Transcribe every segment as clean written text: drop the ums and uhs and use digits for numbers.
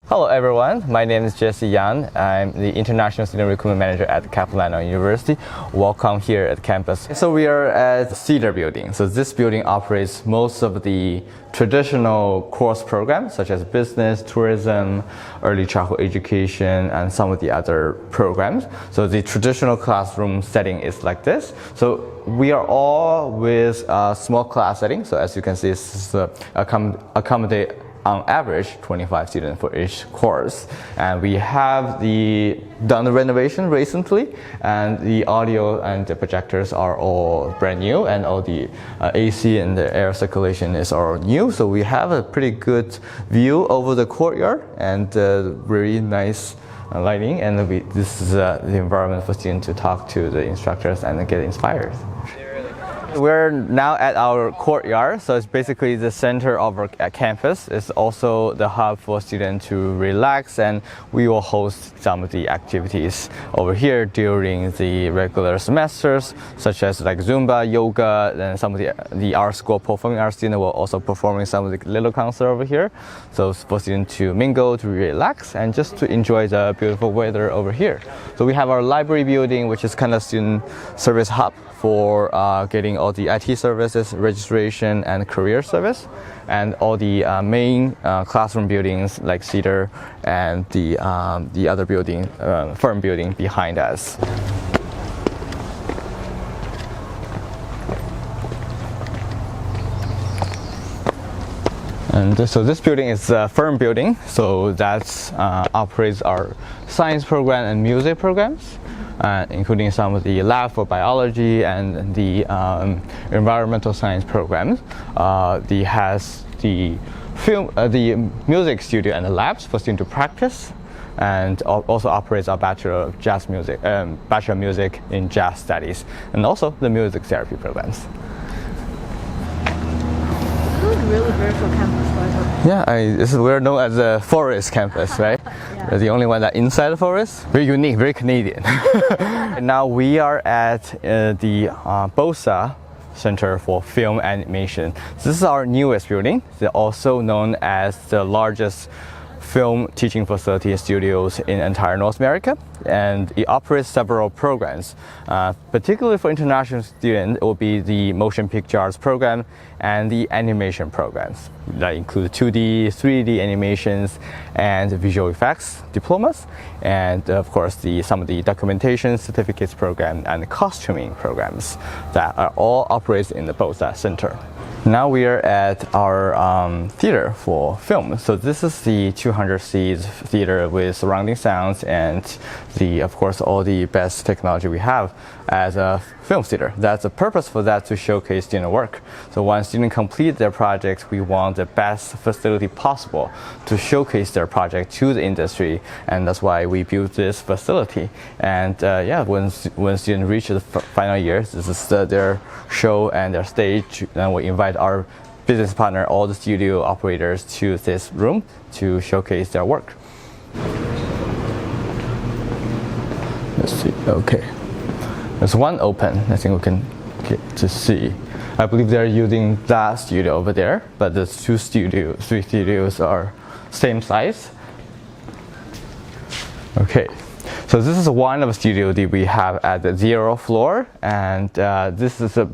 Hello everyone, my name is Jesse Yan. I'm the International Student Recruitment Manager at 캐필라노 University. Welcome here at campus. So we are at Cedar Building. So this building operates most of the traditional course programs such as business, tourism, early childhood education, and some of the other programs. So the traditional classroom setting is like this. So we are all with a small class setting. So as you can see, this is accommodate on average 25 students for each course, and we have done the renovation recently, and the audio and the projectors are all brand new, and all the AC and the air circulation is all new, so we have a pretty good view over the courtyard and very nice lighting, and this is the environment for students to talk to the instructors and get inspired. We're now at our courtyard, so it's basically the center of our campus. It's also the hub for students to relax, and we will host some of the activities over here during the regular semesters, such as like Zumba, yoga, and some of the art school performing arts students will also performing some of the little concert over here. So it's for students to mingle, to relax, and just to enjoy the beautiful weather over here. So we have our library building, which is kind of student service hub for getting all the IT services, registration, and career service, and all the main classroom buildings like Cedar and the other building, firm building behind us. And so this building is a firm building, so that operates our science program and music programs. Including some of the lab for biology and the environmental science programs. Has the music studio and the labs for students to practice, and also operates our Bachelor of Music in Jazz Studies, and also the music therapy programs. Really beautiful campus, right? We're known as a forest campus, right? Yeah. We're the only one that inside the forest. Very unique, very Canadian. Now we are at the BOSA Center for Film Animation. This is our newest building. It's also known as the largest film teaching facility and studios in entire North America, and it operates several programs. Particularly for international students, it will be the motion picture arts program and the animation programs that include 2D, 3D animations, and visual effects diplomas, and of course some of the documentation certificates program and costuming programs that are all operated in the BOSA Center. Now we are at our theater for film. So this is the 200 seats theater with surrounding sounds and of course all the best technology we have as a film theater. That's the purpose for that, to showcase student work. So once students complete their projects, we want the best facility possible to showcase their project to the industry, and that's why we built this facility. And when students reach the final year, this is their show and their stage, and we invite our business partner, all the studio operators, to this room to showcase their work. Let's see, okay. There's one open, I think we can get to see. I believe they're using that studio over there, but the three studios are same size. Okay, so this is one of the studios that we have at the 0th floor, and this is a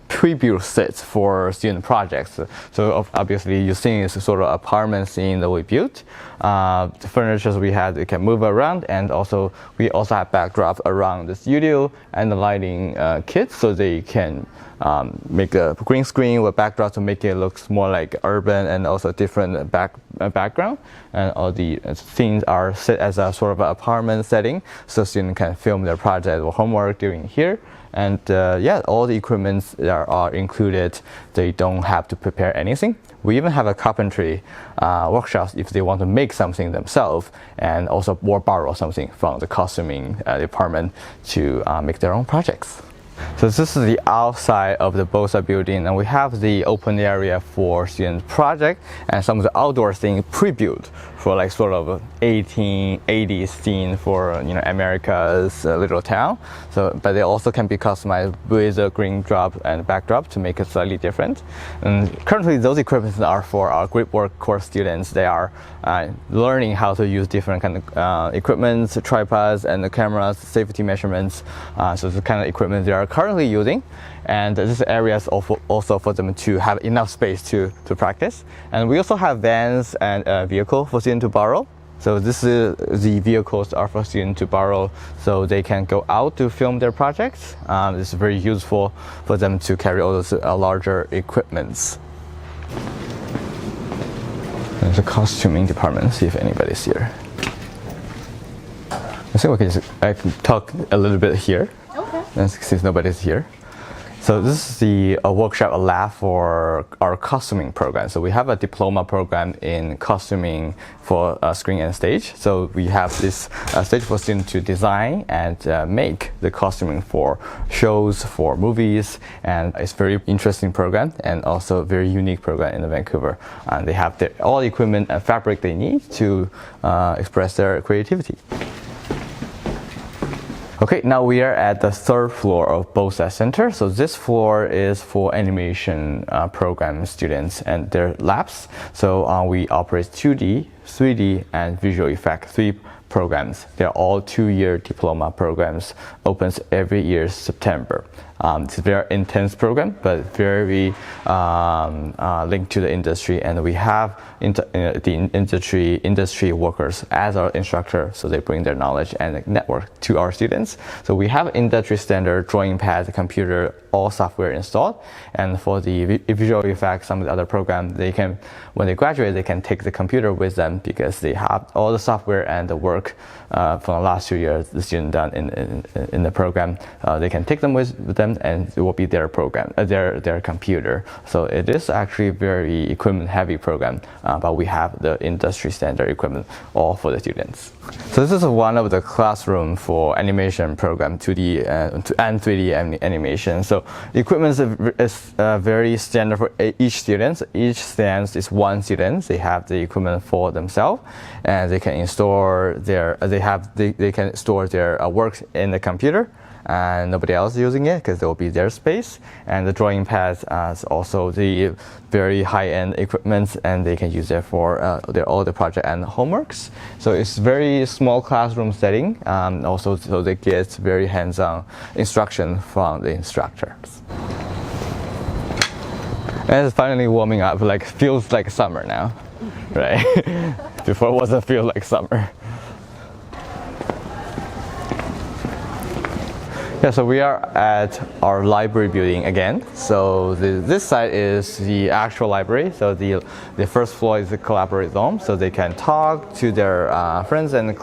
pre-built set for student projects. So obviously you're seeing is a sort of apartment scene that we built. The furniture we had, it can move around, and we also have backdrop around the studio and the lighting kits, so they can make a green screen with backdrop to make it look more like urban and also different background. And all the scenes are set as a sort of an apartment setting, so students can film their project or homework during here. And all the equipments are included. They don't have to prepare anything. We even have a carpentry workshops if they want to make something themselves, and also borrow something from the costuming department to make their own projects. So this is the outside of the BOSA building, and we have the open area for student project and some of the outdoor things pre-built for like sort of 1880s scene for America's little town. So, but they also can be customized with a green drop and backdrop to make it slightly different. And currently, those equipments are for our grip work course students. They are learning how to use different kind of equipments, tripods, and the cameras, safety measurements. So the kind of equipment they are currently using. And this area is also for them to have enough space to practice. And we also have vans and a vehicle for students to borrow. So this is the vehicles are for students to borrow so they can go out to film their projects. It's very useful for them to carry all those larger equipments. There's a costuming department, see if anybody's here. I think I can talk a little bit here. Okay. Since nobody's here. So this is the workshop, a lab for our costuming program. So we have a diploma program in costuming for screen and stage. So we have this stage for students to design and make the costuming for shows, for movies, and it's a very interesting program and also a very unique program in Vancouver. And they have all the equipment and fabric they need to express their creativity. Okay, now we are at the third floor of BOSA Center. So this floor is for animation program students and their labs. So we operate 2D, 3D, and visual effect, 3 programs. They're all 2-year diploma programs, opens every year September. It's a very intense program, but very linked to the industry, and we have the industry workers as our instructor, so they bring their knowledge and network to our students. So we have industry standard drawing pad, computer, all software installed, and for the visual effects, some of the other programs, they can, when they graduate, they can take the computer with them because they have all the software and the work from the last 2 years the student done in the program. They can take them with them, and it will be their program, their computer. So it is actually a very equipment heavy program, but we have the industry standard equipment all for the students. So this is one of the classroom for animation program, 2D and 3D animation. So the equipment is very standard for each student. Each stand is one student. They have the equipment for themselves, and they can install they can store their work in the computer, and nobody else is using it because it will be their space. And the drawing pads is also the very high-end equipment, and they can use it for all the project and homeworks. So it's very small classroom setting, also so they get very hands-on instruction from the instructors. And it's finally warming up, like feels like summer now, right? Before it wasn't feel like summer. Yeah, so we are at our library building again. So this side is the actual library. So the first floor is the collaborate zone, so they can talk to their friends and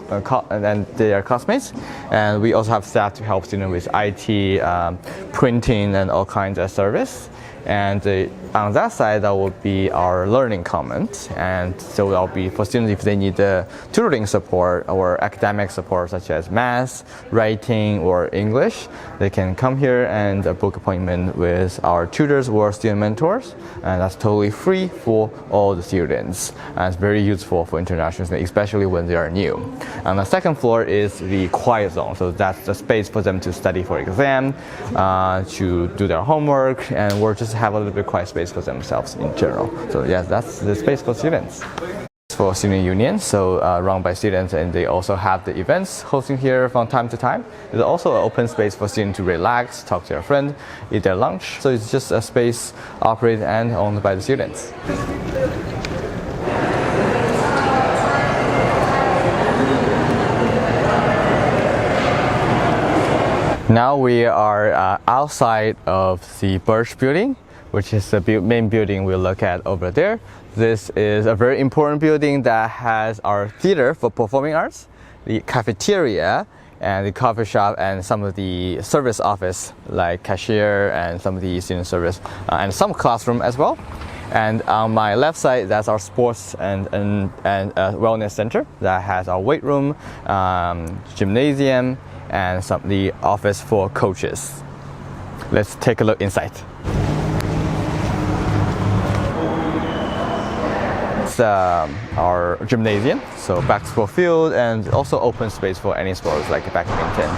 their classmates. And we also have staff to help students with IT, printing, and all kinds of service. And on that side, that will be our learning commons. And so that'll be for students if they need tutoring support or academic support, such as math, writing, or English. They can come here and book appointment with our tutors or student mentors. And that's totally free for all the students. And it's very useful for international students, especially when they are new. And the second floor is the quiet zone. So that's the space for them to study for exam, to do their homework, and or just have a little bit quiet space for themselves in general. So yes, that's the space for students. For student union, so run by students, and they also have the events hosting here from time to time. There's also an open space for students to relax, talk to their friend, eat their lunch. So it's just a space operated and owned by the students. Now we are outside of the Birch building, which is the main building we look at over there. This is a very important building that has our theater for performing arts, the cafeteria, and the coffee shop, and some of the service office like cashier and some of the student service, and some classroom as well. And on my left side, that's our sports and wellness center that has our weight room, gymnasium, and the office for coaches. Let's take a look inside. is our gymnasium, so basketball field and also open space for any sports like badminton.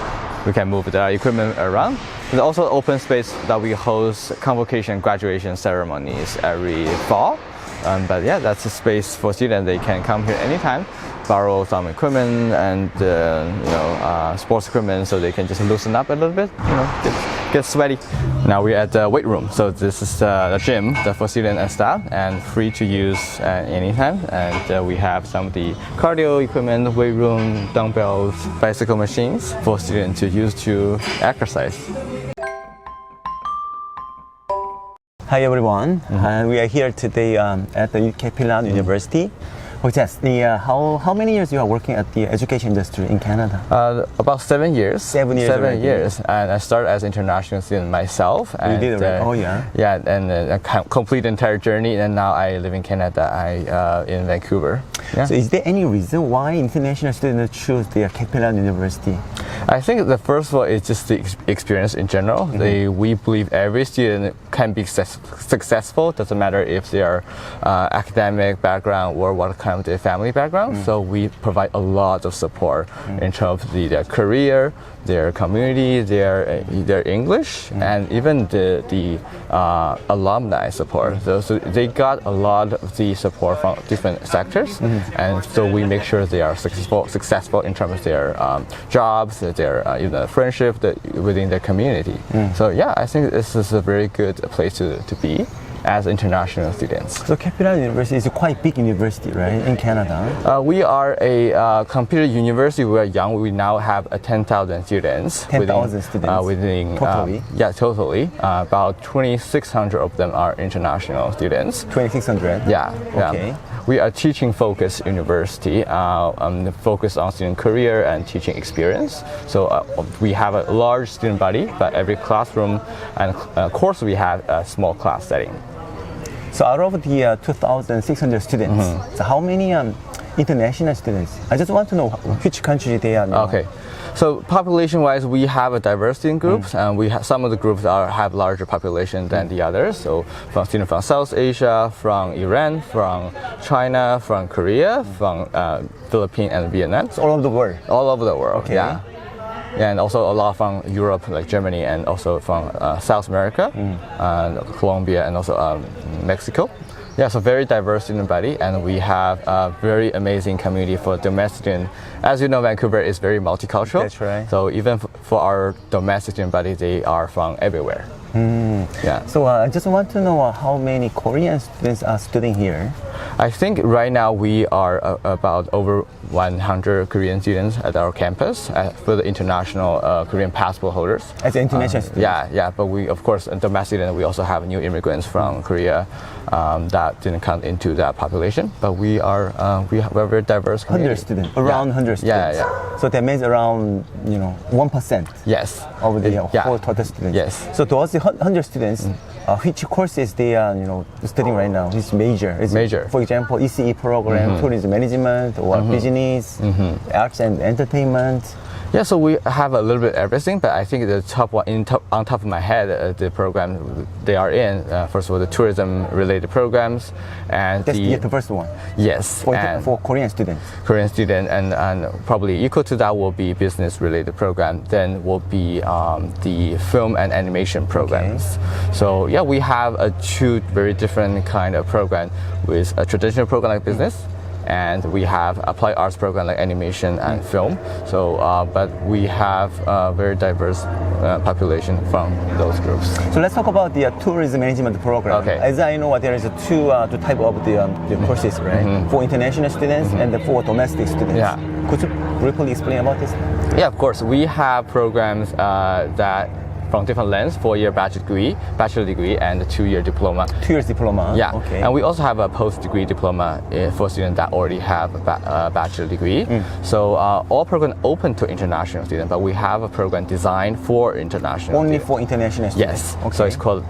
We can move the equipment around. There's also open space that we host convocation graduation ceremonies every fall. But yeah, that's a space for students. They can come here anytime, borrow some equipment and sports equipment, so they can just loosen up a little bit, get sweaty. Now we're at the weight room, so this is the gym for students and staff, and free to use anytime. And we have some of the cardio equipment, weight room, dumbbells, bicycle machines for students to use to exercise. Hi everyone, we are here today at the 캐필라노 University. Jess, how many years you are working at the education industry in Canada? About 7 years. 7 years. 7 years, and I started as an international student myself. And you did it, right? Oh yeah. Yeah, and complete the entire journey, and now I live in Canada. In Vancouver. Yeah. So, is there any reason why international students choose the 캐필라노 University? I think the first one is just the experience in general. We believe every student can be successful. Doesn't matter if they are academic background or what kind of their family background. So we provide a lot of support in terms of their career, their community, their English, and even the alumni support. So they got a lot of the support from different sectors, and so we make sure they are successful in terms of their jobs, their friendship within their community. So yeah, I think this is a very good place to be as international students. So 캐필라노 University is a quite big university, right, in Canada? We are a computer university. We are young. We now have 10,000 students. 10,000 students? Within, totally? Yeah, totally. About 2,600 of them are international students. 2,600? Yeah. Okay. We are teaching-focused university, focused on student career and teaching experience. So we have a large student body, but every classroom and course we have a small class setting. So out of the 2,600 students, so how many international students? I just want to know which country they are. Okay. So population-wise, we have a diverse student groups, and we have some of the groups have larger population than the others. So from students from South Asia, from Iran, from China, from Korea, from Philippines and Vietnam. So all over the world? All over the world, okay. Yeah. And also a lot from Europe, like Germany, and also from South America, Colombia, and also Mexico. Yeah, so very diverse student body, and we have a very amazing community for domestic students. As you know, Vancouver is very multicultural. That's right. So even for our domestic student body, they are from everywhere. Yeah. So I just want to know how many Korean students are studying here. I think right now we are about over 100 Korean students at our campus for the international Korean passport holders. As international students? Yeah, but we, of course, domestic students, we also have new immigrants from Korea that didn't come into that population. But we have a very diverse community. 100 students, around 100 students. Yeah. So that means around 1%. Yes. Of the whole total students. Yes. So those 100 students, which courses they are studying right now? Which major? Is Major. It, for example, ECE program, tourism management, or business, arts and entertainment. Yeah, so we have a little bit of everything, but I think the top one, on top of my head, the program they are in, first of all, the tourism-related programs, and That's the first one? Yes. For Korean students? Korean student, and probably equal to that will be business-related program, then will be the film and animation programs. Okay. So yeah, we have two very different kind of program, with a traditional program like business, and we have applied arts program like animation and film. So, but we have a very diverse population from those groups. So let's talk about the tourism management program. Okay. As I know, there is two type of the courses, right? For international students and for domestic students. Yeah. Could you briefly explain about this? Yeah, of course. We have programs that from different lengths, 4-year bachelor degree, and a 2-year diploma. 2 years diploma? Yeah, okay. And we also have a post-degree diploma for students that already have a bachelor degree. So all programs open to international students, but we have a program designed for international Only students. for international students? Yes, Okay. so it's called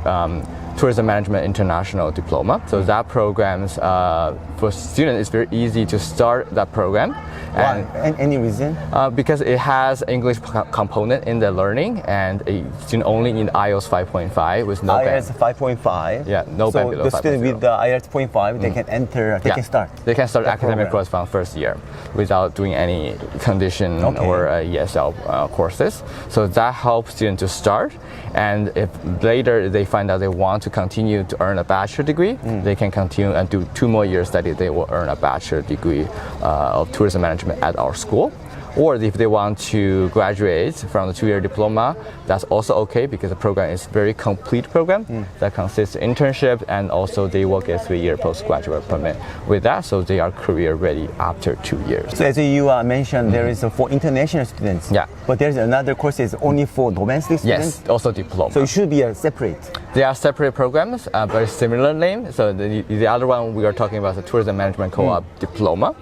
Tourism Management International Diploma. So that programs for students, it's very easy to start that program. Why? Any reason? Because it has English component in the learning, and a student only need IELTS 5.5 with no IELTS 5.5. Yeah, no band So below the student 5.0. with the IELTS 0.5, they can enter. They can start. They can start the academic program. course from first year without doing any condition Okay. or ESL courses. So that helps students to start. And if later they find out they want to continue to earn a bachelor degree, they can continue and do 2 more years study. They will earn a bachelor degree of tourism management at our school. Or if they want to graduate from the 2-year diploma, that's also okay because the program is a very complete program that consists of internship, and also they will get 3-year postgraduate permit with that, so they are career ready after 2 years. So as you mentioned, there is for international students. Yeah. But there's another course is only for domestic students. Yes, also diploma. So it should be a separate. They are separate programs, very similar name. So the other one we are talking about is the Tourism Management Co-op Diploma,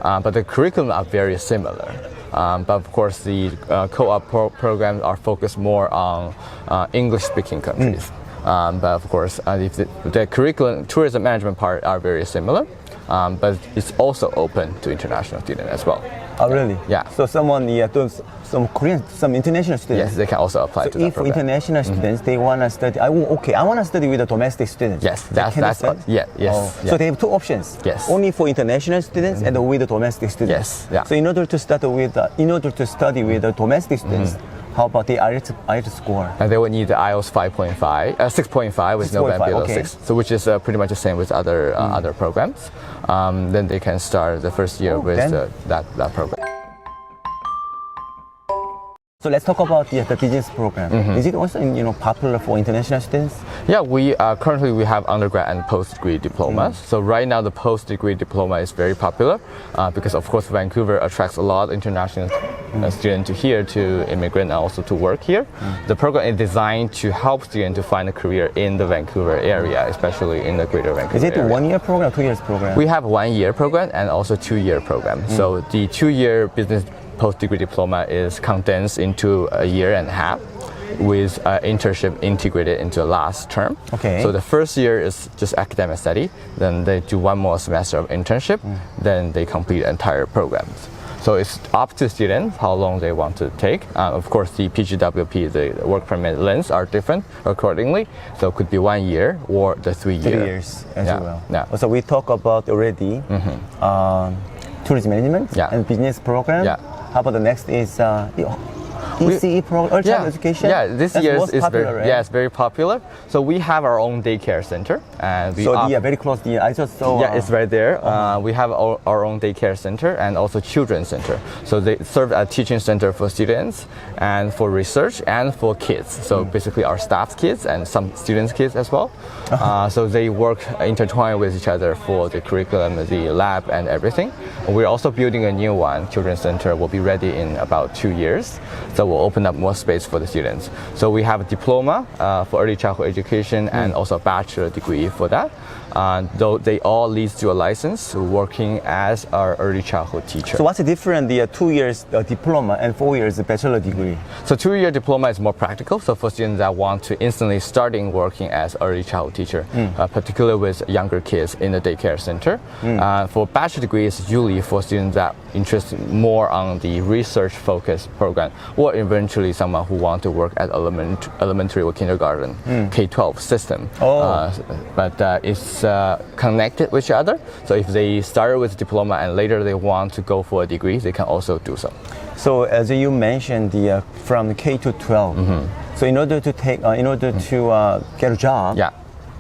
but the curriculum are very similar. But of course, the co-op programs are focused more on English-speaking countries. But of course, the curriculum, tourism management part are very similar, but it's also open to international students as well. Oh, really? Yeah. So someone, some Korean, some international students. Yes, they can also apply So to that if program. international students, they want to study, I want to study with the domestic students. Yes, They that's can study? yes. Oh. So they have 2 options. Yes. Only for international students and with the domestic students. Yes, yeah. So in order to study with the domestic students, how about the IELTS score? And they will need the IELTS 6.5 with no band 6.5, below okay. 6. So which is pretty much the same with other programs. Then they can start the first year with then- that program. So let's talk about the business program. Is it also popular for international students? Yeah, we currently we have undergrad and post-degree diplomas. So right now the post-degree diploma is very popular because of course Vancouver attracts a lot of international students to here to immigrant and also to work here. The program is designed to help students to find a career in the Vancouver area, especially in the greater Vancouver Is it a area. 1-year program, 2 years program? We have a 1-year program and also 2-year program. So the 2-year business post-degree diploma is condensed into a year and a half with internship integrated into the last term. Okay. So the first year is just academic study, then they do 1 more semester of internship, then they complete entire programs. So it's up to students how long they want to take. Of course, the PGWP, the work permit lengths are different accordingly. So it could be 1 year or the 3 3 year. years as Yeah, well. yeah. So we talk about already tourism management Yeah. and business program. Yeah. How about the next is ECE program, early childhood education? Yeah, this That's year most is popular, very, right? yeah, it's very popular. So we have our own daycare center, and we So offer- very close. I just saw. yeah, it's right there. We have our own daycare center and also children's center. So they serve as teaching center for students and for research and for kids. So basically our staff's kids and some students' kids as well. So they work intertwined with each other for the curriculum, the lab and everything. We're also building a new one. Children's center will be ready in about 2 years. So we'll open up more space for the students. So we have a diploma for early childhood education and also a bachelor degree for that. Though they all lead to a license working as our early childhood teacher. So what's the difference? The 2 years diploma and 4 years bachelor degree. So 2-year diploma is more practical. So for students that want to instantly starting working as early childhood teacher, particularly with younger kids in the daycare center. For bachelor degree, it's usually for students that interested more on the research focused program, or eventually someone who want to work at elementary or kindergarten, K-12 system. But it's connected with each other. So if they started with diploma and later they want to go for a degree, they can also do so. So as you mentioned, from K to 12. So in order to get a job Yeah.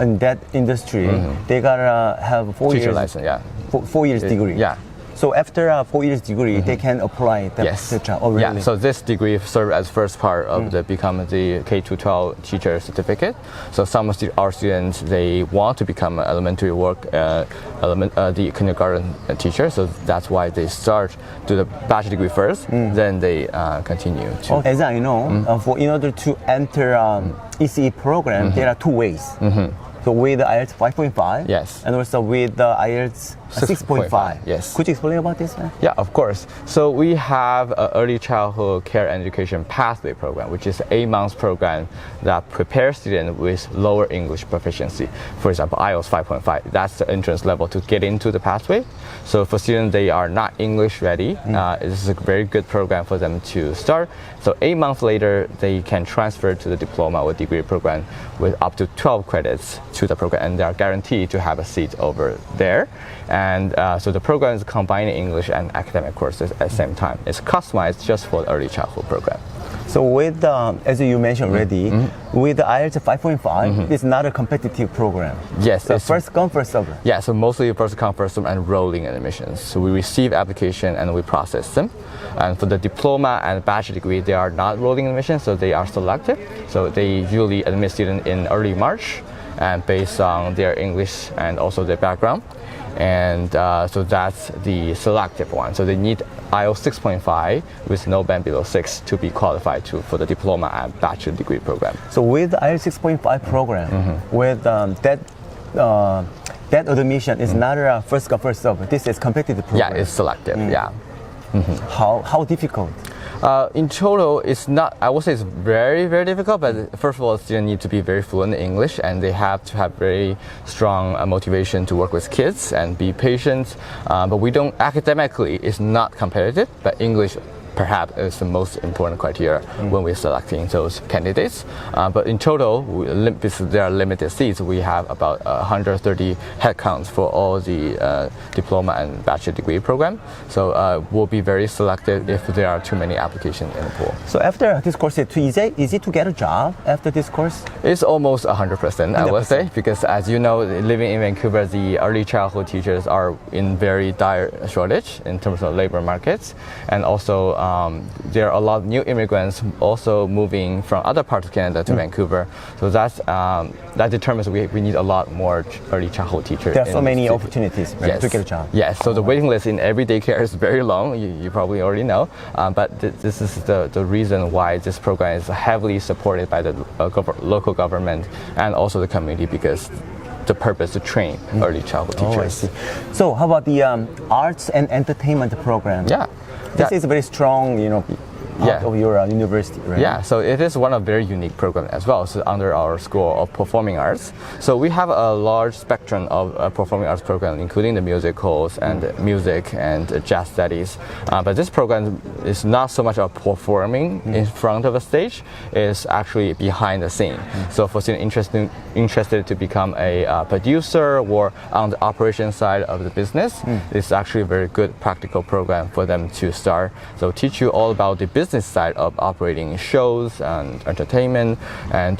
in that industry, they gotta have 4 Teacher years license, yeah. 4 years degree. Yeah. So after 4 years degree, they can apply the Yes. job. Oh, really? Yeah. So this degree serves as first part of the become the K-12 teacher certificate. So some of our students they want to become an elementary the kindergarten teacher. So that's why they start do the bachelor degree first, then they continue to. As I know, in order to enter ECE program, there are 2 ways. So with the IELTS 5.5, Yes. and also with the IELTS 6.5. Yes. Could you explain about this, man? Yeah, of course. So we have an early childhood care and education pathway program, which is an 8-month program that prepares students with lower English proficiency. For example, IELTS 5.5, that's the entrance level to get into the pathway. So for students, they are not English ready. This is a very good program for them to start. So 8 months later, they can transfer to the diploma or degree program with up to 12 credits to the program, and they are guaranteed to have a seat over there. And so the program is combining English and academic courses at the same time. It's customized just for the early childhood program. So with, as you mentioned already, with the IELTS 5.5, it's not a competitive program. Yes. So first come, first serve. Yeah, so mostly first come, first serve and rolling admissions. So we receive application and we process them. And for the diploma and bachelor degree, they are not rolling admissions, so they are selective. So they usually admit students in early March, and based on their English and also their background. And so that's the selective one. So they need IELTS 6.5 with no band below 6 to be qualified for the diploma and bachelor degree program. So with the IELTS 6.5 program, with that admission is not a first come, first serve. This is competitive program. Yeah, it's selective. Yeah. How difficult? In total, it's not, I would say it's very, very difficult, but first of all, students need to be very fluent in English, and they have to have very strong motivation to work with kids and be patient. But we don't, academically, it's not competitive, but English perhaps is the most important criteria when we're selecting those candidates. But in total, because there are limited seats, we have about 130 headcounts for all the diploma and bachelor degree program. So we'll be very selective if there are too many applications in the pool. So after this course, is it to get a job after this course? It's almost 100%, I would say, because as you know, living in Vancouver, the early childhood teachers are in very dire shortage in terms of labor markets, and also there are a lot of new immigrants also moving from other parts of Canada to Vancouver. So that determines we need a lot more early childhood teachers. There are so many opportunities to get a job. Yes, so the waiting list in every daycare is very long, you probably already know. But this is the reason why this program is heavily supported by the local government and also the community, because the purpose to train early childhood teachers. Oh, I see. So how about the arts and entertainment program? Yeah. This is a very strong, part of your university, right? Yeah, so it is one of very unique programs as well. So under our School of Performing Arts, so we have a large spectrum of performing arts programs, including the musicals and music and jazz studies. But this program is not so much of performing in front of a stage; it's actually behind the scene. So for students interested to become a producer or on the operation side of the business, it's actually a very good practical program for them to start. So teach you all about the business side of operating shows and entertainment and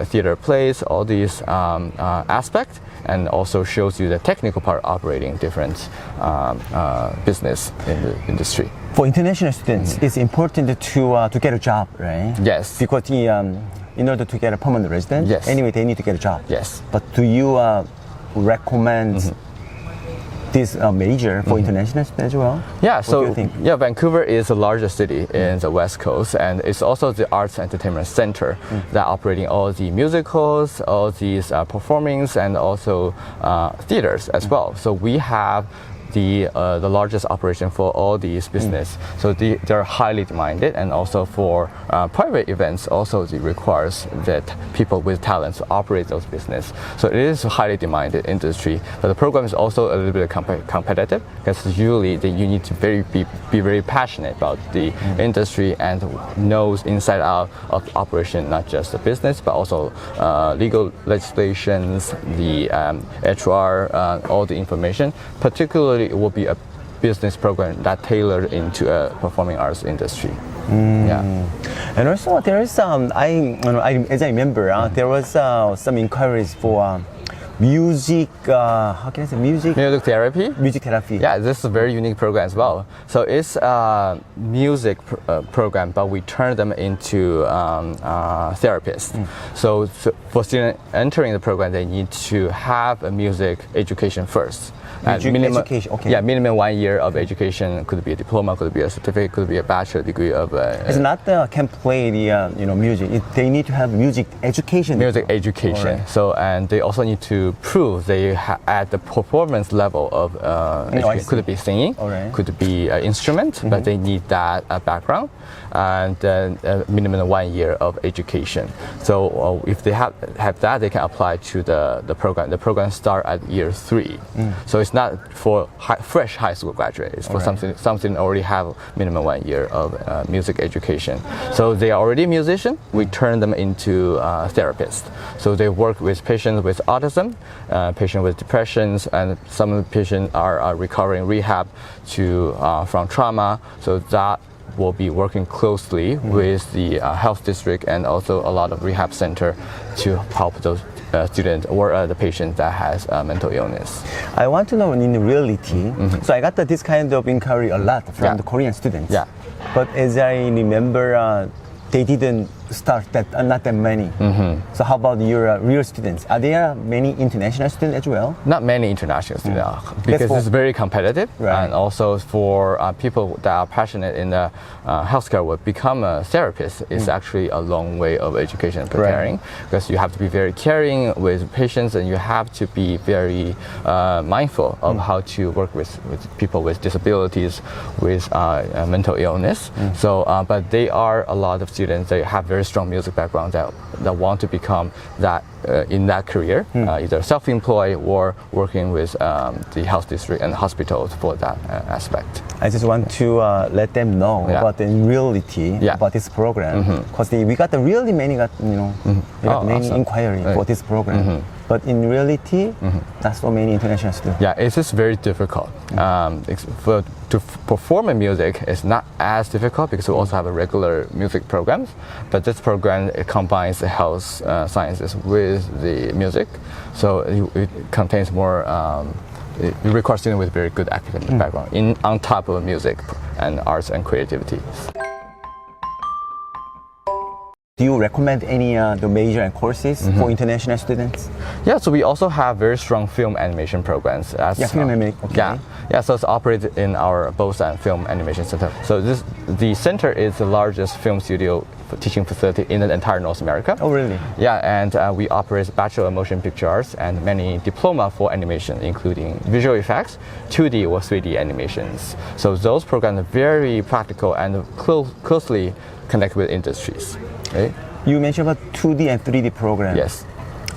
theater plays, all these aspects, and also shows you the technical part of operating different business in the industry. For international students, it's important to get a job, right? Yes. Because in order to get a permanent residence, Yes. anyway, they need to get a job. Yes. But do you recommend this major for international students as well? Yeah, What do you so think? Vancouver is the largest city in the West Coast, and it's also the arts entertainment center that operating all the musicals, all these performings, and also theaters as well. So we have the largest operation for all these business. So they're highly demanded, and also for private events also it requires that people with talents operate those business. So it is a highly demanded industry, but the program is also a little bit competitive, because usually you need to be very passionate about the industry and knows inside out of operation, not just the business, but also legal legislations, the HR, all the information. Particularly, it will be a business program that tailored into a performing arts industry. Yeah. And also there is as I remember, there was some inquiries for music. How can I say music therapy? Music therapy. Yeah, this is a very unique program as well. So it's a music program, but we turn them into therapists. So for students entering the program, they need to have a music education first. Music education, okay. Yeah, minimum 1 year of education. Could be a diploma, could be a certificate, could be a bachelor degree of. It's not can play the music. They need to have music education. Music education. Right. So and they also need to prove they at the performance level of education. Could it be singing? Right. Could it be instrument? But they need that background and minimum 1 year of education. So if they have that, they can apply to the program. The program start at year 3. So it's not for fresh high school graduate. It's for something already have minimum 1 year of music education. So they are already a musician. We turn them into therapists. So they work with patients with autism, patients with depressions, and some of the patients are recovering rehab from trauma. So that will be working closely with the health district and also a lot of rehab center to help those students or the patient that has mental illness. I want to know in reality. So I got this kind of inquiry a lot from the Korean students. Yeah. But as I remember, they didn't start not that many. So how about your real students? Are there many international students as well? Not many international students because it's very competitive, and also for people that are passionate in the healthcare would become a therapist is actually a long way of education and preparing because you have to be very caring with patients and you have to be very mindful of how to work with people with disabilities, with mental illness. So, but they are a lot of students. They have very strong music background that want to become that in that career, either self-employed or working with the health district and hospitals for that aspect. I just want to let them know about the reality about this program because we got the really many many inquiry for this program. But in reality, not so many international students. Yeah, it is very difficult. To perform in music is not as difficult because we also have a regular music programs. But this program it combines the health sciences with the music, so it contains more. It requires students with very good academic background on top of music and arts and creativity. Do you recommend any the major and courses for international students? Yeah, so we also have very strong film animation programs. Film animation. Okay. Yeah. So it's operated in our Busan Film Animation Center. So the center is the largest film studio teaching facility in the entire North America. Oh, really? Yeah, and we operate Bachelor of Motion Picture Arts and many diploma for animation, including visual effects, 2D or 3D animations. So those programs are very practical and closely connected with industries. Okay? You mentioned about 2D and 3D program. Yes.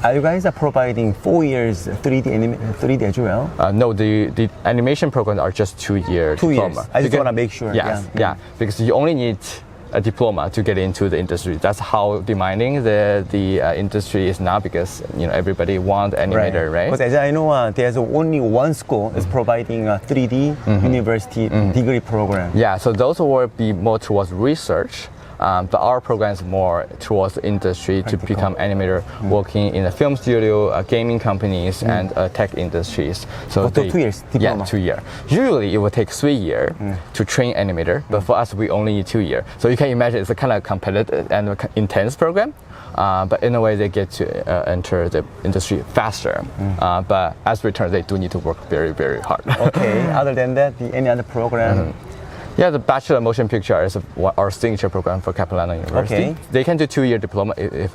Are you guys providing 4 years 3D as well? No, the animation programs are just 2 year 2 diploma. years. I just want to make sure. Yeah, because you only need a diploma to get into the industry. That's how demanding the industry is now because everybody wants animator, right? Because as I know, there's only one school is providing a 3D university degree program. Yeah, so those will be more towards research. But our program is more towards the industry to become animator, working in a film studio, gaming companies, and tech industries. So 2 years diploma. Yeah, 2 years. Usually it will take 3 years to train animator, but for us we only need 2 years. So you can imagine it's a kind of competitive and intense program. But in a way, they get to enter the industry faster. But as return, they do need to work very, very hard. Okay. Other than that, any other program? Yeah, the Bachelor of Motion Picture is our signature program for 캐필라노 University. Okay. They can do 2 year diploma if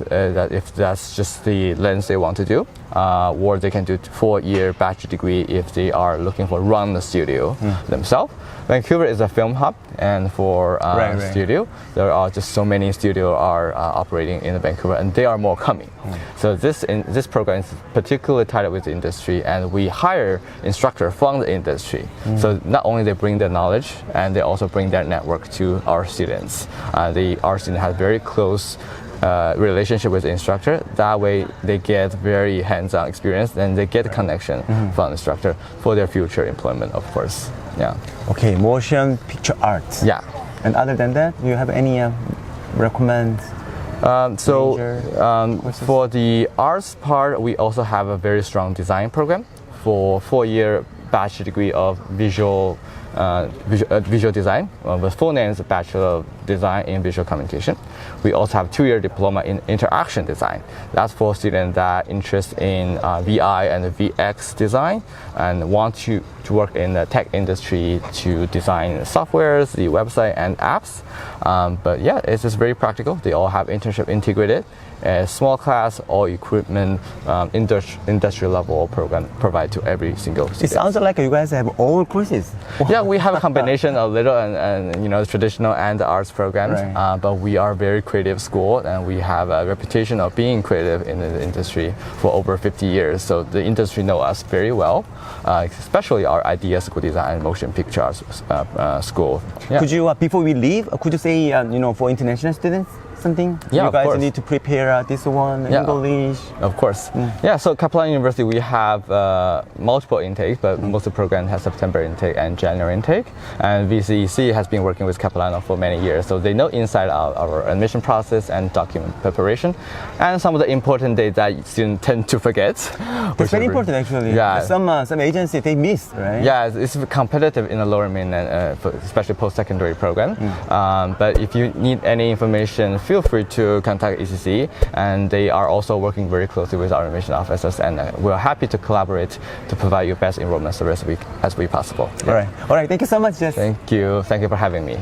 that's just the lens they want to do, or they can do 4 year bachelor degree if they are looking for run the studio themselves. Vancouver is a film hub, and for studio, there are just so many studios are operating in Vancouver, and they are more coming. So this program is particularly tied with the industry, and we hire instructors from the industry. So not only they bring their knowledge, and they also bring their network to our students. Our students have very close relationship with the instructor. That way they get very hands-on experience and they get a connection from the instructor for their future employment, of course. Yeah. Okay, motion picture arts. Yeah. And other than that, do you have any recommend? For the arts part, we also have a very strong design program for 4 year bachelor degree of visual visual design. The full name is Bachelor of Design in Visual Communication. We also have 2-year diploma in interaction design. That's for students that are interested in VI and VX design and want to work in the tech industry to design softwares, the website and apps. But yeah, it's just very practical. They all have internship integrated. A small class, all equipment, industrial level program provide to every single student. It sounds like you guys have all courses. Yeah, we have a combination of little and traditional and arts programs. Right. But we are a very creative school, and we have a reputation of being creative in the industry for over 50 years. So the industry know us very well, especially our idea school design and motion picture arts school. Yeah. Could you, before we leave, could you say, for international students? Something yeah, you guys of course. need to prepare this one English. Of course. Yeah, so Capilano University we have multiple intakes, but most of the program has September intake and January intake. And VCEC has been working with Capilano for many years, so they know inside out our admission process and document preparation, and some of the important dates that students tend to forget. It's very important actually. Yeah. Some agency they miss, right? Yeah, it's competitive in the lower mainland, especially post-secondary program. But if you need any information, feel free to contact ECC, and they are also working very closely with our admission officers, and we're happy to collaborate to provide you best enrollment service as we possible. Yeah. All right. Thank you so much, Jess. Thank you for having me.